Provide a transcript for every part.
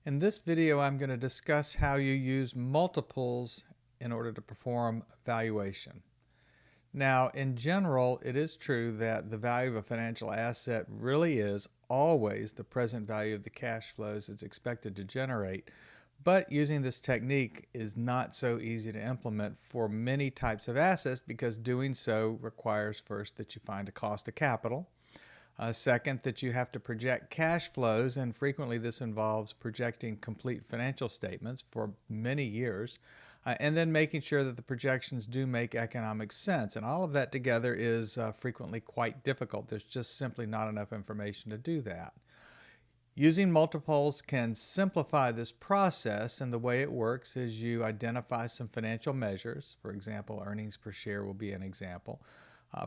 In this video, I'm going to discuss how you use multiples in order to perform valuation. Now, in general, it is true that the value of a financial asset really is always the present value of the cash flows it's expected to generate. But using this technique is not so easy to implement for many types of assets because doing so requires first that you find a cost of capital. Second, that you have to project cash flows, and frequently this involves projecting complete financial statements for many years, and then making sure that the projections do make economic sense. And all of that together is frequently quite difficult. There's just simply not enough information to do that. Using multiples can simplify this process, and the way it works is you identify some financial measures. For example, earnings per share will be an example.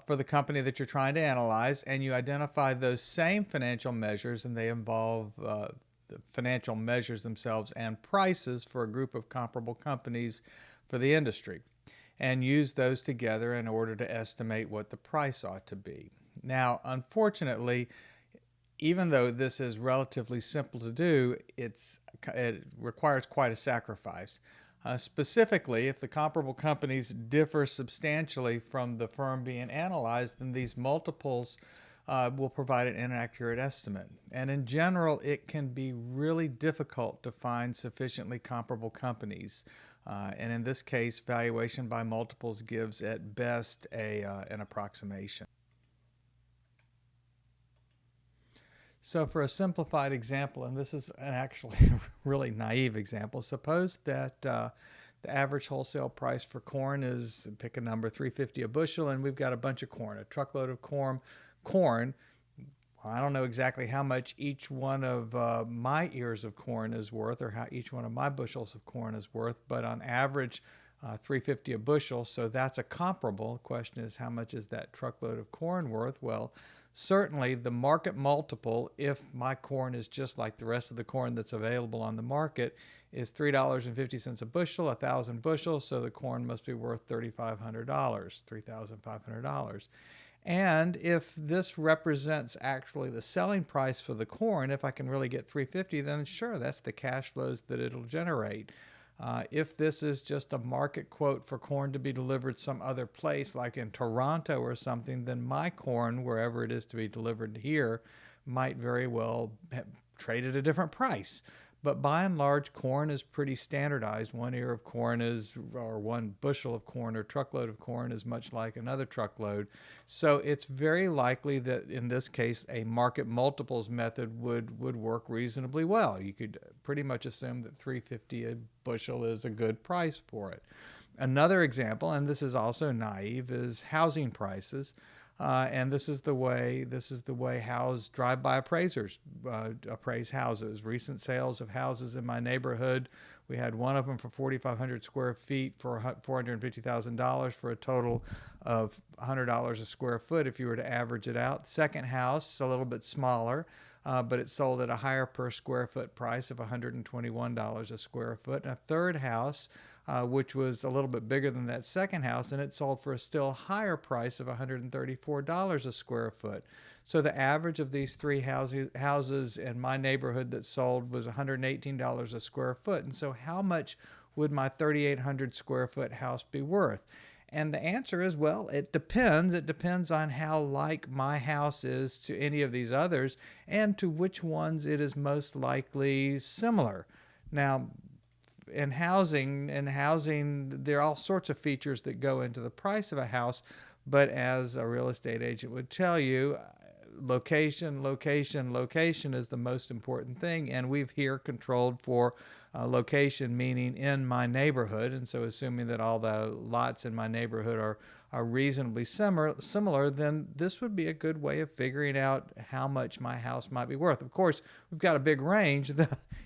For the company that you're trying to analyze, and you identify those same financial measures, and they involve the financial measures themselves and prices for a group of comparable companies for the industry, and use those together in order to estimate what the price ought to be. Now, unfortunately, even though this is relatively simple to do, it requires quite a sacrifice. Specifically, if the comparable companies differ substantially from the firm being analyzed, then these multiples will provide an inaccurate estimate. And in general, it can be really difficult to find sufficiently comparable companies. And in this case, valuation by multiples gives at best an approximation. So for a simplified example, and this is an actually really naive example, suppose that the average wholesale price for corn is, pick a number, $3.50 a bushel, and we've got a bunch of corn, a truckload of corn. I don't know exactly how much each one of my ears of corn is worth, or how each one of my bushels of corn is worth, but on average, $3.50 a bushel, so that's a comparable. The question is, how much is that truckload of corn worth? Well, certainly the market multiple, if my corn is just like the rest of the corn that's available on the market, is $3.50 a bushel, 1,000 bushels, so the corn must be worth $3,500, $3,500. And if this represents actually the selling price for the corn, if I can really get $3.50, then sure, that's the cash flows that it'll generate. If this is just a market quote for corn to be delivered some other place, like in Toronto or something, then my corn, wherever it is to be delivered here, might very well trade at a different price. But by and large, corn is pretty standardized. One ear of corn is, or one bushel of corn or truckload of corn is much like another truckload. So it's very likely that in this case, a market multiples method would work reasonably well. You could pretty much assume that $3.50 a bushel is a good price for it. Another example, and this is also naive, is housing prices. And this is the way drive-by appraisers appraise houses. Recent sales of houses in my neighborhood, we had one of them for 4,500 square feet for $450,000 for a total of $100 a square foot if you were to average it out. Second house, a little bit smaller, but it sold at a higher per square foot price of $121 a square foot. And a third house, which was a little bit bigger than that second house, and it sold for a still higher price of $134 a square foot. So the average of these three houses in my neighborhood that sold was $118 a square foot. And so how much would my 3,800 square foot house be worth? And the answer is, well, it depends. It depends on how like my house is to any of these others and to which ones it is most likely similar. Now, in housing, there are all sorts of features that go into the price of a house, but as a real estate agent would tell you, location is the most important thing, and we've here controlled for location, meaning in my neighborhood. And so assuming that all the lots in my neighborhood are reasonably similar, then this would be a good way of figuring out how much my house might be worth. Of course, we've got a big range.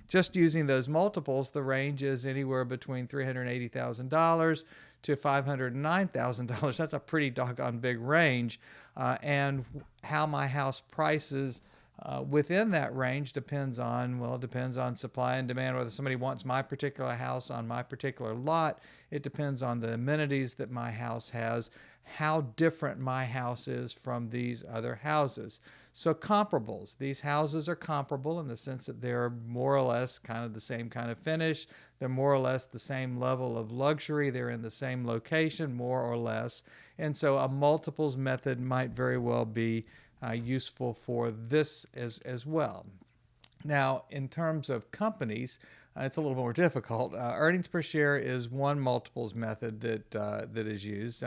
Just using those multiples, the range is anywhere between $380,000 to $509,000. That's a pretty doggone big range. And how my house prices within that range depends on supply and demand, whether somebody wants my particular house on my particular lot. It depends on the amenities that my house has, how different my house is from these other houses. So comparables, these houses are comparable in the sense that they're more or less kind of the same kind of finish. They're more or less the same level of luxury. They're in the same location, more or less. And so a multiples method might very well be useful for this as well. Now, in terms of companies, it's a little more difficult. Earnings per share is one multiples method that is used.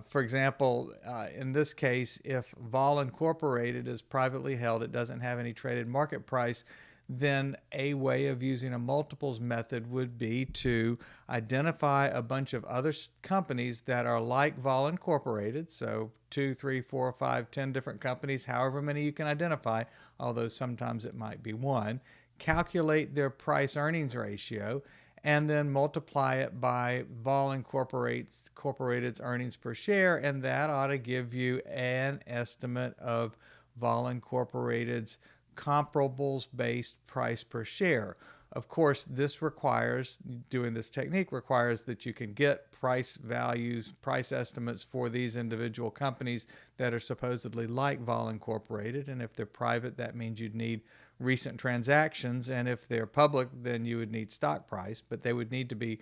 For example, in this case, if Vol Incorporated is privately held, it doesn't have any traded market price, then a way of using a multiples method would be to identify a bunch of other companies that are like Vol Incorporated. So 2, 3, 4, 5, 10 different companies, however many you can identify, although sometimes it might be one. Calculate their price earnings ratio and then multiply it by Vol Incorporated's earnings per share, and that ought to give you an estimate of Vol Incorporated's comparables-based price per share. Of course, doing this technique requires that you can get price values, price estimates for these individual companies that are supposedly like Vol Incorporated. And if they're private, that means you'd need recent transactions. And if they're public, then you would need stock price. But they would need to be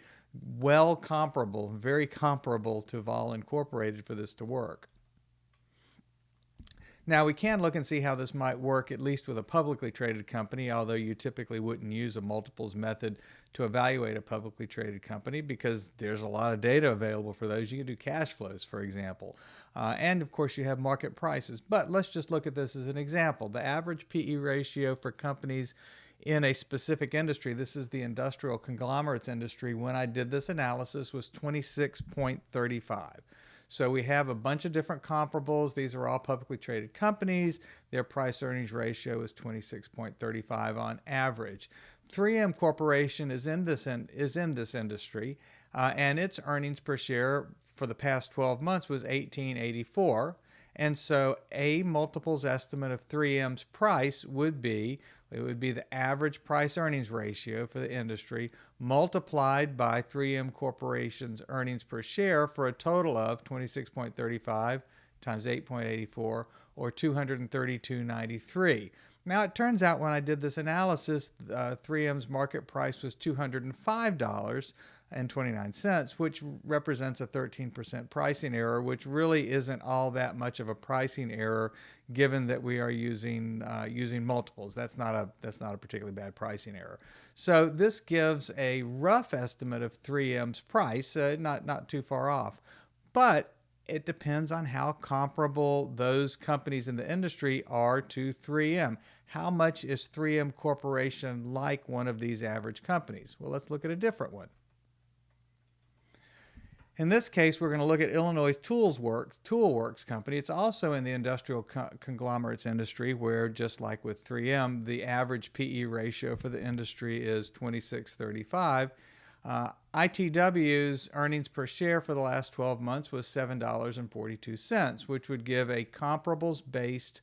well comparable, very comparable to Vol Incorporated for this to work. Now, we can look and see how this might work, at least with a publicly traded company, although you typically wouldn't use a multiples method to evaluate a publicly traded company because there's a lot of data available for those. You can do cash flows, for example. And, of course, you have market prices. But let's just look at this as an example. The average PE ratio for companies in a specific industry, this is the industrial conglomerates industry, when I did this analysis was 26.35. So we have a bunch of different comparables. These are all publicly traded companies. Their price earnings ratio is 26.35 on average. 3M Corporation is in this industry, and its earnings per share for the past 12 months was $18.84. And so a multiples estimate of 3M's price would be the average price earnings ratio for the industry multiplied by 3M Corporation's earnings per share for a total of 26.35 times 8.84 or 232.93. Now, it turns out when I did this analysis, 3M's market price was $205.29, which represents a 13% pricing error, which really isn't all that much of a pricing error, given that we are using multiples. That's not a particularly bad pricing error. So this gives a rough estimate of 3M's price, not too far off, but it depends on how comparable those companies in the industry are to 3M. How much is 3M Corporation like one of these average companies? Well, let's look at a different one. In this case, we're going to look at Illinois Toolworks Company. It's also in the industrial conglomerates industry where, just like with 3M, the average PE ratio for the industry is 26.35. ITW's earnings per share for the last 12 months was $7.42, which would give a comparables-based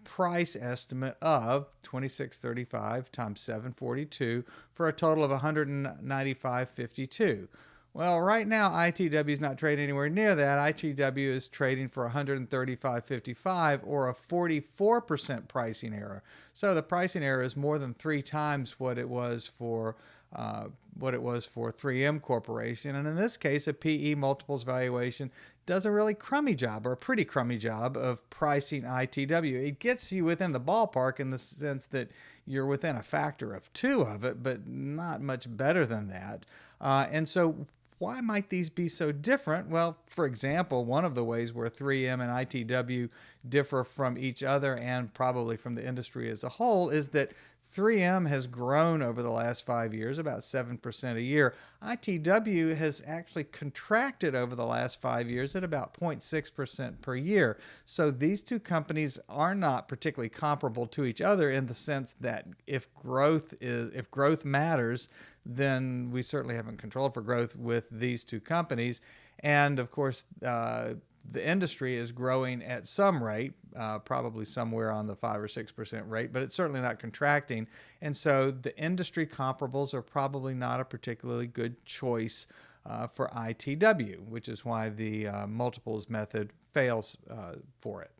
price estimate of 26.35 times 742 for a total of 195.52. Well, right now, ITW is not trading anywhere near that. ITW is trading for 135.55 or a 44% pricing error. So the pricing error is more than 3 times what it was for 3M Corporation. And in this case, a PE multiples valuation does a really crummy job, or a pretty crummy job, of pricing ITW. It gets you within the ballpark in the sense that you're within a factor of 2 of it, but not much better than that. And so why might these be so different? Well, for example, one of the ways where 3M and ITW differ from each other and probably from the industry as a whole is that 3M has grown over the last 5 years, about 7% a year. ITW has actually contracted over the last 5 years at about 0.6% per year. So these two companies are not particularly comparable to each other in the sense that if growth matters, then we certainly haven't controlled for growth with these two companies. And of course, the industry is growing at some rate, probably somewhere on the 5 or 6% rate, but it's certainly not contracting. And so the industry comparables are probably not a particularly good choice for ITW, which is why the multiples method fails for it.